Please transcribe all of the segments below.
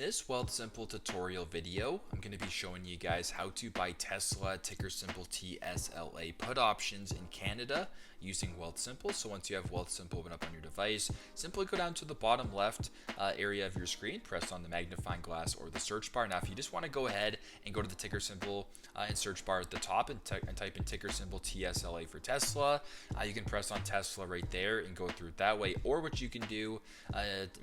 this Wealthsimple tutorial video, I'm going to be showing you guys how to buy Tesla, ticker symbol TSLA put options in Canada using Wealthsimple. So once you have Wealthsimple open up on your device, simply go down to the bottom left area of your screen, press on the magnifying glass or the search bar. Now, if you just want to go ahead and go to the ticker symbol and search bar at the top and type in ticker symbol TSLA for Tesla, you can press on Tesla right there and go through it that way. Or what you can do,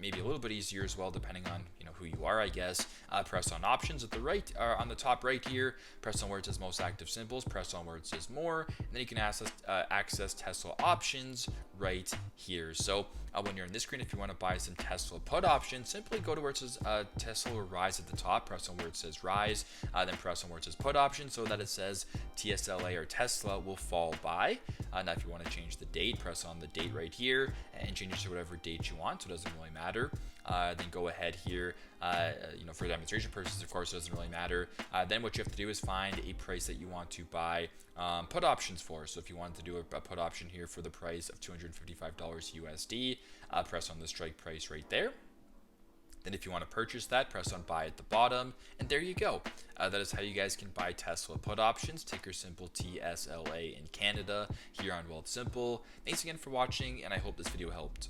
maybe a little bit easier as well, depending on who you are, I guess. Press on options at the right, on the top right here. Press on where it says most active symbols. Press on where it says more, and then you can access Tesla options right here. So when you're on this screen, if you want to buy some Tesla put options, simply go to where it says Tesla will rise at the top. Press on where it says rise, then press on where it says put options, so that it says TSLA or Tesla will fall by. Now, if you want to change the date, press on the date right here and change it to whatever date you want. So it doesn't really matter. Then go ahead here. For demonstration purposes, of course, it doesn't really matter. Then what you have to do is find a price that you want to buy put options for. So if you want to do a put option here for the price of $255 USD, press on the strike price right there. Then if you want to purchase that, press on buy at the bottom, and there you go. That is how you guys can buy Tesla put options, ticker symbol TSLA in Canada here on Wealthsimple. Thanks again for watching, and I hope this video helped.